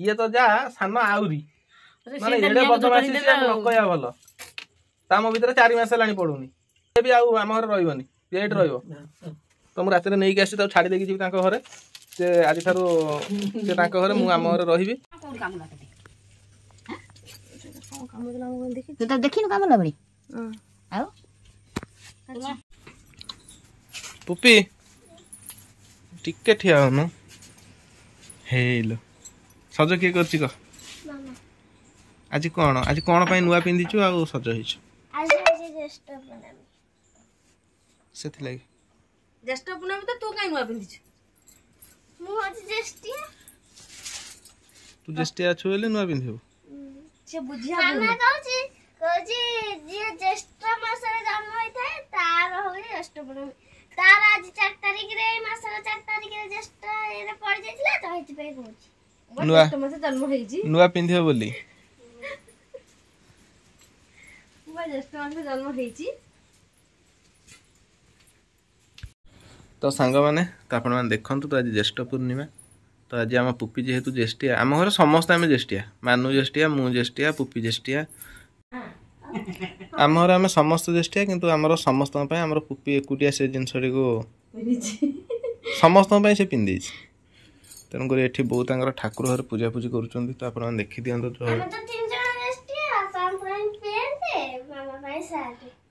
ये तो जा सान आउरी माने एडे बदमाशी से न कहया भलो ताम भीतर 4 मास लानी पडुनी ए भी आउ हम घर रहइबनी एट रहइबो तो मु रात रे नै के आसी त छाडी देकी जी तांको घरे से आज थारो से तांको घरे मु हम घर रहिबी कोन काम लाते हैं कोन काम ला हम देखि तो देखिन काम ला बड़ी आओ पुपी टिके ठिया न हेलो सज किए करछि क आज कोन पई नुआ पिंदिछु आ सज हिछु आज ज्येष्ठ पूर्णिमा सेथि लागि ज्येष्ठ पूर्णिमा तो तू काई नुआ पिंदिछु मु आज ज्येष्ठिया तू ज्येष्ठिया छु ले नुआ पिंदिबो से बुझिया मामा कहछि जे ज्येष्ठ मास रे जन्म होई थाए तार होई ज्येष्ठ पूर्णिमा तार आज 4 तारिख रे मास रे 4 तारिख रे ज्येष्ठ रे पड़ जाइतला तो हेति पे कहछि नुआ मास जन्म होई जी नुआ पिंदिबो बोली नुआ ज्येष्ठ मास जन्म होई जी तो सांग माने तो आपण माने देखंतु तो आज ज्येष्ठ पूर्णिमा तो आज आम पुपी जेहेतु ज्येष्ठिया आम घर समस्त आम ज्येष्ठिया मानु ज्येष्ठिया मु ज्येष्ठिया पुपी ज्येष्ठिया आम घर आम समस्त ज्येष्ठिया किंतु आमर समस्त आमर पुपी एकुटिया से जिनसटी को समस्त से पिंधि तेणुक ये बहुत ठाकुर घर पूजा पूजी कर तो आप देखी दिखाँ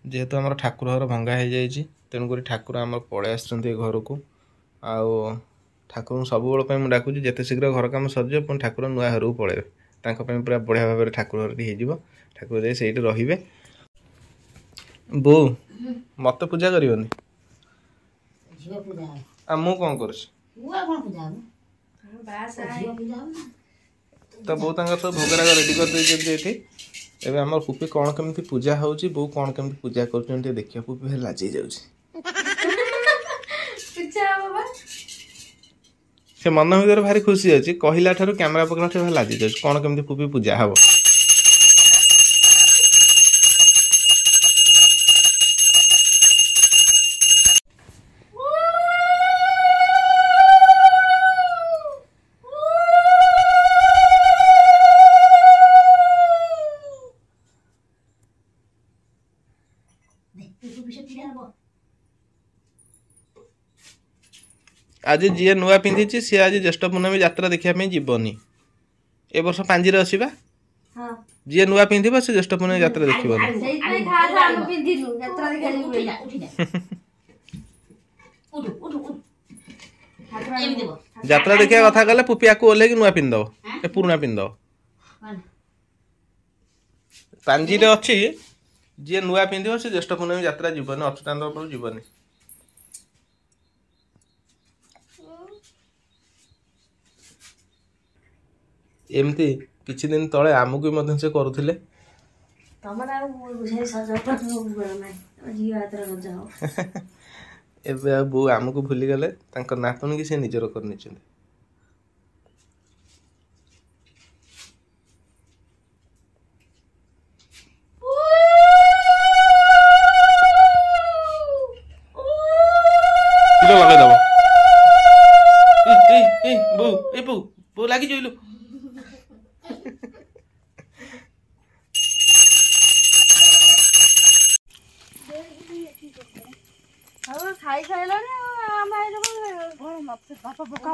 जेहेतु आम ठाकुर घर भंगा हो जाए तेणुक ठाकुर आम पलि आस घर को आउ ठाकुर सब मुझे डाकुच जिते शीघ्र घर कम सरज पुणी ठाकुर नुआ घर को पलैबे पूरा बढ़िया भाव में ठाकुर घर हो ठाकुर जाए से रे बो मत पूजा करनी मु कौन कर तो बो सब भोगराग रेडी कर एबे हमर पुपी कौन केमती पूजा होउची बो कौन केमती पूजा करछन ते देखिया पुपी भे लाजै जाउची पूजा बाबा से मन भीतर भारी खुशी अछि कहिला ठारू कैमरा पकड़ा ठे भे लाजै जाउची कौन केमती पुपी पूजा हबो आज जी नुआ पिंधि सी आज ज्येष्ठ पूर्णमी यात्रा देखा जीवनी ए वर्ष पांजी आसवा जी नुआ पिंध से ज्येष्ठ पूर्णमी यात्रा देखिए यात्रा देखा कथा कले पुपिया को ओल्हे नुआ पिंधब पुराणा पिंधब पांजी अच्छी जी नुआ पिंध से ज्येष्ठ पूर्णमी यात्रा जीवन अच्युतानंद पर जीवनी एमती किछि दिन तळे आमुक भी से करुथिले एबे बो आमुक भूली गले तांकर नातुन की से निजर करनी छथि किलो लगे दबो ए बो बो लागी जोइलो खाई खाइलानी आम आइ घर मत बापा पका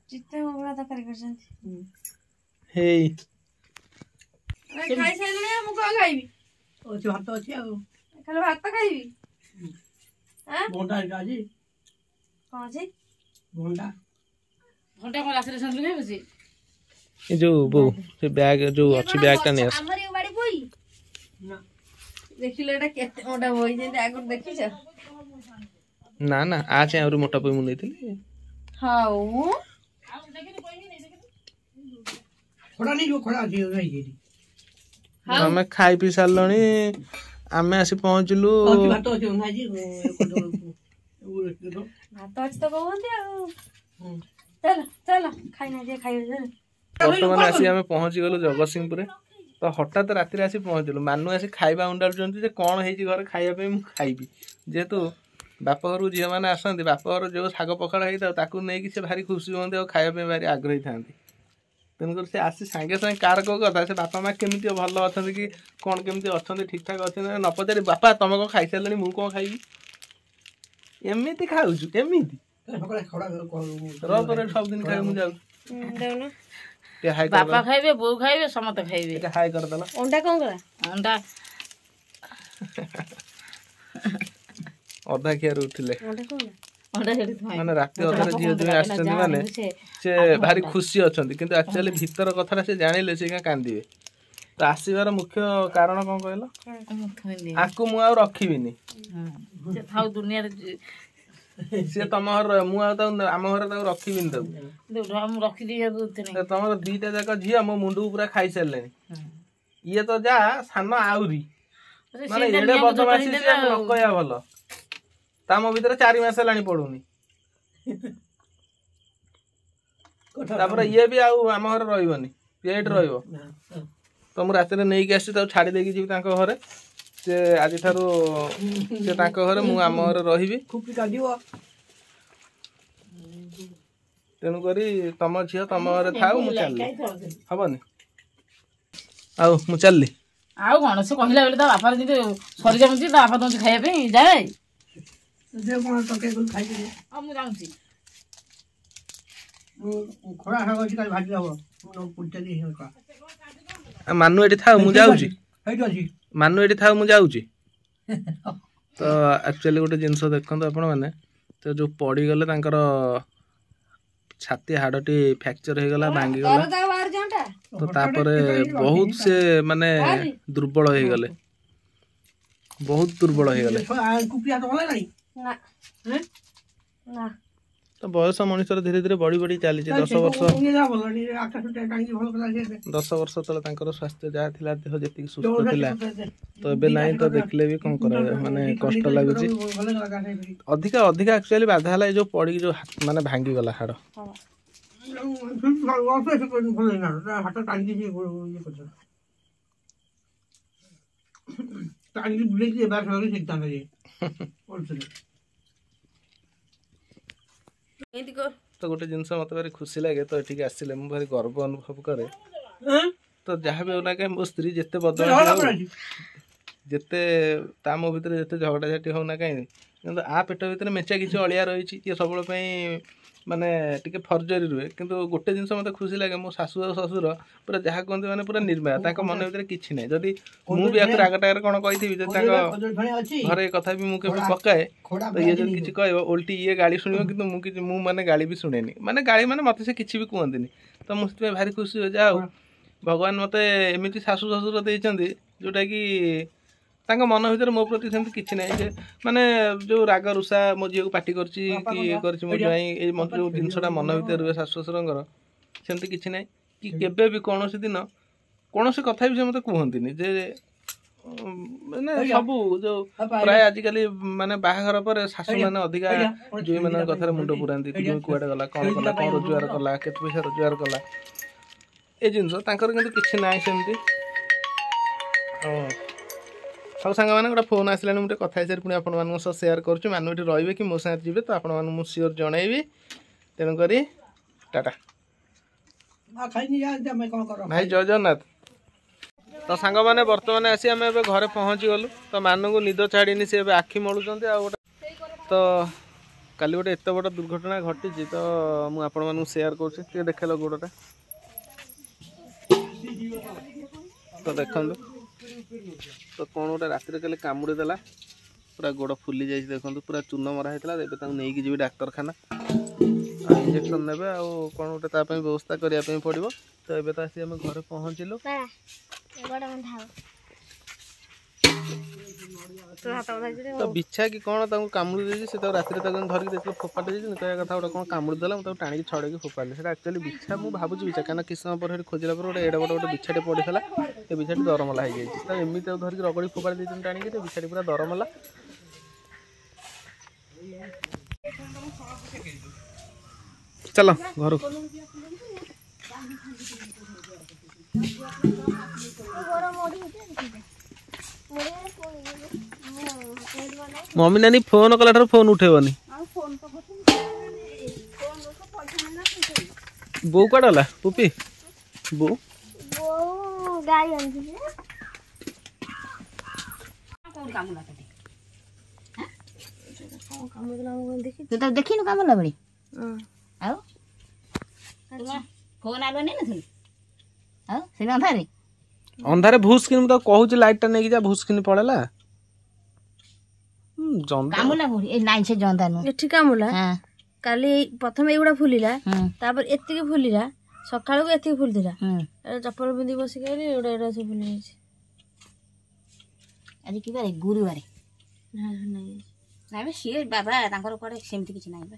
चित्ते उगड़ा तकारी करछन्ती हे खाई साइलानी मु का खाइबी ओ भात अछि आ खाली भात खाइबी हां बोंडा गाजी कौन जी घंटा घंटा को रास्ते संग लगे बसी ये जो वो से बैग जो अच्छी बैग टा नेस हमर ये बाड़ी बोई ना देखिले एटा केते मोटा बोई जेते आगु देखिछ ना ना आज और मोटा पई मु नेथिले हाउ खड़ा नहीं जो खड़ा अछि रही गेली हमें खाई पी सारलणी आमे आसी पहुंचलु भात अछि भाजी भात अछि तो कहंती आ चल चल खाई ना जे खाई चल वर्तमान आसी आमे पहुंची गलो जगतसिंहपुर तो हठात राति आसी पहुँचलु मानु आसी खाଇବା उंडालुचंती जे कौन है घरे खाଇବା पे मु खाइबी जेहेतु बाप घर झील मैंने आसती बाप घर जो शाग पखाड़ होता ताकू नहीं से भारी खुशी हमें और खाଇବା भारी आग्रही था तेणुकर से आसी सांगे सांगे कार को कथा से बापा माँ केमी भल अच्छा कि कौन केमी अच्छा ठीक ठाक अच्छे न पचारि बापा तुम कौन खाई सारे मुझे कौन खाइबी एमती खाऊँ एमती सब दिन खाई मुझे बापा खाइबे बो खाइबे समस्त खाइबे हाई करदेल अंडा कौन करा अंडा अधा खियार उठिले अंडा हेडी माने राति अधारे झील जो आसछन्ती माने से भारी खुशी अछन्ती किंतु एक्चुअली भीतर कथा से जानिले से का कांदिबे तो आसीबार मुख्य कारण कौन कहल आकु मु आ रखिबिनी से थाउ दुनिया रे से तुम घर मु आम घर रखिबिनी तक हम रखी दिए तुम दीटा जाक झी मो मुंडू पूरा खाई सारे ये तो जा सान आउरी माने एडे बदमाशी से न कहया भल ताम भीतर 4 मास लानी पड़ुनी तापर ये भी आम घर रही पेट रहिबो तो मु रात नहीं आसी छाड़ी देकी जी घरे से आज ठारू से घरे मु आम घर रही तेणुक तुम झील तुम घर थाऊ मु चलि हबनी आउ मु चलि आउ कौन से कहला बेले ता बापा जी सरी जाउची ता बापा तुम खाइबा पे जाए जे कोन तके गुल खाइ दे आ मु जाउची खड़ा हा गछि काल भाजी हबो नो पुटली हेका मानु एठी थाऊ मु जाउची हेइ अछि मानु एठी थाऊ मु जाउची तो एक्चुअली गोटे जिनस देखंत आपण माने तो जो पड़ी गले तांकर छाती हाडटी फ्रैक्चर हो गला भांगी गला तो तापरे बहुत से माने दुर्बल हो गले बहुत दुर्बल हो गले कुपिया तो होले नाही ना ना तो बयस मनुष्य धीरे धीरे बढ़ी बढ़ी चली 10 वर्ष 10 वर्ष तले तांकर स्वास्थ्य जहाँ थिला देह जेतिक सुस्थ थिला तो एबे नाही तो देखले भी कौन करा माने कष्ट लागुची अधिका अधिका एक्चुअली बाधा हला जो पड़ी जो माने भांगी गला हाड़ हाथ टांगी ये करछ टांगी बुले के बार सगळे सिकता नाही तो गोटे जिनस मत भारी खुशी लगे तो एठिक आसिले मु भारी गर्व अनुभव करे तो जहाँ भी होना कहीं मो स्त्री जिते बदल जिते ता मो भितर जिते झगड़ा झाटी होना कहीं किंतु आ पेट भितर मेचा किसी अलिया रही ये सब माने टिके फर्जरी रुहे किंतु गोटे जिनस मत खुशी लगे मो शाशु और शशुर पूरा जहाँ कहते माने पूरा निर्मया तांको मन भितर किछि नै जदी मु भी आकर आगटार कोन कहिथिबि जे तांको घरे कथा भी मु केबे पकाए तो ये जदी किछि कहबो उल्टी ये गाली सुनियो किंतु मु किछि मु माने गाली भी सुनेनी माने गाली माने मते से किछि भी कहंदिनी तो मुस्ते भारी खुशी हो जाओ भगवान मते एमिति शाशु शशुर देइचंदी जोटा कि तांको मन भितर मो प्रति सेमति किछि नै जे माने जो राग रुषा मो झियो को पार्टी करछि कि ये करछि मो जाई ए मन जो जिनसटा मन भितर रुहे शाशु शशुरंगर सेमति किछि नै कि केबे भी कोनोसी दिन कोनोसी कथा भी से मते कहंतिनी जे माने सब जो प्राय आजिकली माने बाहाघर पर शाशु माने अधिका जो माने कथार मुंड पुरांती कि कुआडे गला कोन कला कोन रोजगार कला केते पैसा रोजगार कला ए जिनस तांकर किंतु किछि नै सेमति सब सांग मैंने गोटे फोन आसला मुझे कथा हिसाब पुणी आपण सेयार करुँ मानु ये रे कि मो साथ जी तो आपको सियोर जनइबी तेणुक टाटा भाई जय जगन्नाथ तो सांग मैंने बर्तमान आसी आम घरे पहुँची गलु तो मानु को निद छाड़ी सी आखि मलुंट आ गोटे तो काली गोटे एत बड़ दुर्घटना घटी तो मुझे सेयार कर देखेल गोड़टा तो देखो तो कौन गोटे रातिर कल कामुड़ी देला पूरा गोड़ फुली जाए देखो पूरा चून मरा होता है नहीं कि जी डाक्तरखाना इंजेक्शन ने कौन गोटे व्यवस्था करने पड़ो तो ये तो आसी आम घर पहुँचलु तो बिछा कि कौन कामुड़ी देती से रात धरिक देखिए फोपाटे कह कथा गोटे कौन कामुड़ी देला मुझे टाणी छड़े फोपाड़े से एक्चुअली बिछा मुझे भावुँ बिछा कहीं किस समय पर खोजला पर गोटे एडा बड़ गोटे बिछाटे पड़ा ये बिछाटी दरमला हो जाए तो एमती धरिक रगड़ी फोपाड़ी देते टाणी बिछाटी पूरा दरमला चलो घर मम्मी नानी फोन कला फोन उठेबनी बो कड़ा गला पुपी बो गाय आंधी तू तो देखी काम लबड़ी आओ फोन आलो नहीं ना आओ सिने अंधारे अंधारे भूसकिन तो कहूँ लाइट टा नहीं जा भूसकिन पड़ेला कामुला ए नाइन से जंदा नु एठी कामुला हां काली प्रथम एगुडा फुलिला तापर एतिके फुलिला सकाळु को एतिके फुलथिला चप्पल पिंदी बसी गली एडा एडा सब फुली जाय आज की बारे गुरुवार नहीं ना बे सी बाबा तांकर कोडे सेमति किछ नाही बे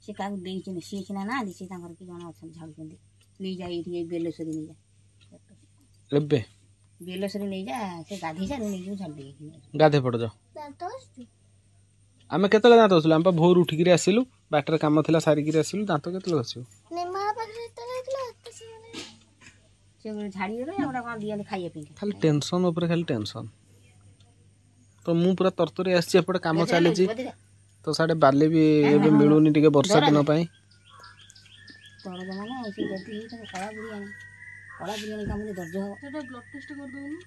से कागु देई छिने सी छिना ना दिसी तांकर की जण अछन झाड़ केंदी नी जाई एठी बेलेश्वरी नी जा लेबे बेलेश्वरी नी जा से गाधी जा नी जो झाड़ देई गाधे पड़ जा आमे केतले दांत होसलु हम भोर उठिकिरी आसिलु बाटर काम थिला सारिकिरी आसिलु दांत केतले घसियो निमा पाखरे त रहला से झाड़ी रे ओडा कोन दिया खाइए पी खाली टेंशन ऊपर खाली टेंशन तो मु पूरा तरतरी आसी एपटे काम चली छी तो साडे बाले भी एबे मिलुनी टिके वर्षा दिन पई तोर जमाना ऐसे जल्दी ही तो कला बुढ़िया काम में दर्ज हो सेटा ब्लड टेस्ट कर दोनी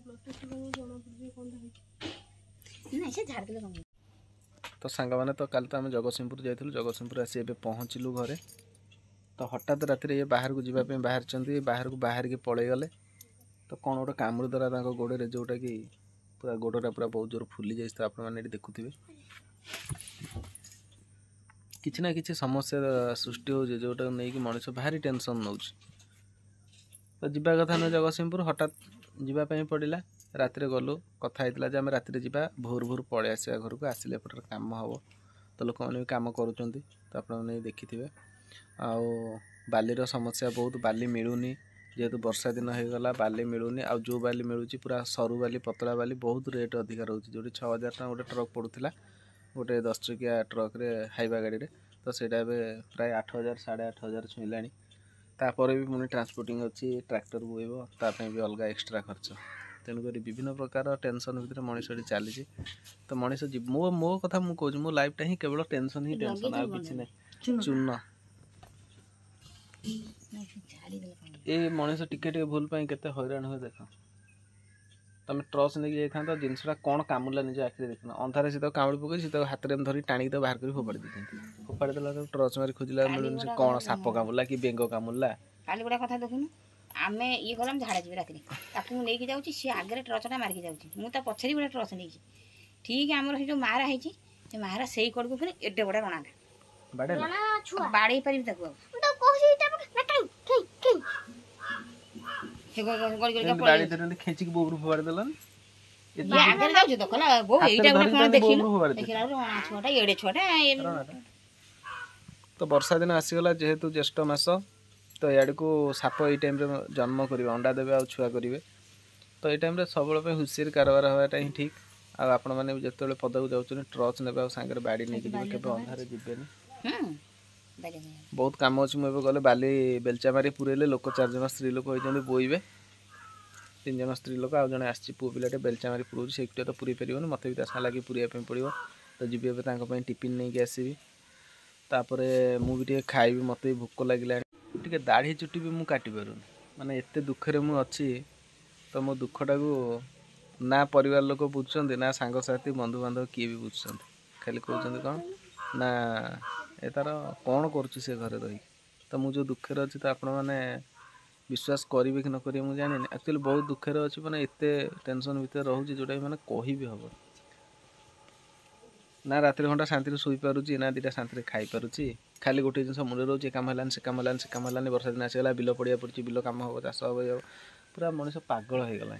ब्लड टेस्ट कर जोना पड़ी कोन ना ऐसे झाड़ के कम तो सांग माने तो काल तो आम जगतसिंहपुर जाइथिलु जगतसिंहपुर आसी एबे पहुँचलु घरे तो हठात राति ये बाहर को जीवा पे बाहर चंदी बाहर को बाहर के पड़े गले तो कौन गोटे कामुड़ द्वारा तांको गोड़े जोटा कि पूरा गोड़टा पूरा बहुत जोर फुली जाइछ तो आपण माने देखुथिबे किछि ना किछि समस्या सृष्टि हो जोटा नहीं कि मनुष्य भारी टेंशन नउछ तो जीवा कथा न जगतसिंहपुर हठात जीवा पे पड़िला राति गलु कथा होता आम राति जीवा भोर भोर पड़े आसा घर को आसिले एपटर काम हम तो लोक मैंने भी कम करुँच तो आप देखि आउ बालीर समस्या बहुत बाली मिलूनी जेहेतु वर्षा दिन हो गला बाली मिलूनी आ जो बाली मिलूँ पूरा सरू बाली पतला बाली बहुत रेट अधिका रोचे जो 6000 टका गोटे ट्रक पड़ूला गोटे 10 चकिया ट्रक रे हाइवा गाड़ी रे तो सेटा प्राय 8000 8500 छुईला तापर भी पुणी ट्रांसपोर्टिंग अच्छी ट्रैक्टर बुएब तापाई भी अलग एक्स्ट्रा खर्च तेणुक विभिन्न प्रकार टेंशन भितर मनीषटी चली तो मनीष मो मो कथा मुझे कहूँ मो लाइफटा ही केवल टेंशन ही टेंशन आ कि ना चूर्ण ये मनीष टिके टिके भूल पाई केते हैरान हुए देख तुम ट्रच नहीं जाता तो जिनसा कौन कामुला निज आखिरी देखना अंधारे सी कामुड़ी पकई सी हाथ में धरी टाणी तो बाहर कर फोपाड़ी देते फोपाड़ी देला तो ट्रच मारी खोजिला मिलूनी से कौन साप कामुला कि बेंग कामुला काली गोटा कथा देखुनु आमे ये गलम झाड़ा जी राति ताकू नहीं जाऊँ सी आगे ट्रचटा मारिक जाऊँगी मुझे पछरी गोटे ट्रच नहीं ठीक आमर से जो मारा है मारा से कड़ को फिर एडे बड़ा रणाटा बाड़े पारि खेचिक बोबरू फोपाड़ी देलन तो वर्षा दिन आसीगला जेहेतु ज्येष्ठ मास तो याड़ को साप ये टाइम जन्म करेंगे अंडा देवे आ छुआ करेंगे तो ये टाइम सब हुसियार कारबार हवाटा ही ठीक आपण मैंने जो पदक जाऊँ ट्रच ने सांगे बाड़ी नहीं के अंधारे जीवेनि बहुत कम अच्छे मुझे गले बाली बेलचा मारी पुरेले लोक 4 जन स्त्री लोक होती बोईबे 3 जन स्त्री लोक आउ जन आसी पुओ पिलाटे बेलचा मारी पुरोच से तो पूरी पार मत भी ता लगे पूरा पड़ो तो जी टिफिन नहीं आसबि तापर मुझे खाइबी मत भी भोक लगे टे दाढ़ी चुटी भी मुझे काटी पारूनी माने एत दुखे मुझे अच्छी तो मो दुखटा को ना परिवार लोक बुझुं ना सांगसाथी बंधु बांधव किए भी बुझुं खाली कहते कौन ना ए तार कौन करुच्ची से घरे रही तो मुझे दुखे अच्छी तो आपण मैंने विश्वास करेंगे कि न करेंगे मुझे जानी एक्चुअली बहुत दुखे अच्छी मैंने एत टेंशन भितर रोचे जोटा मैंने कही भी हम ना रात घंटा शांति शोई पारुची ना 2टा शांति खाई पारुची खाली गोटे जिन मुझे रोचे काम है से काम है वर्षा दिन आसगला बिल पड़िया पड़ी बिल कम हम चाष हम पूरा मनीष पागल हो गला।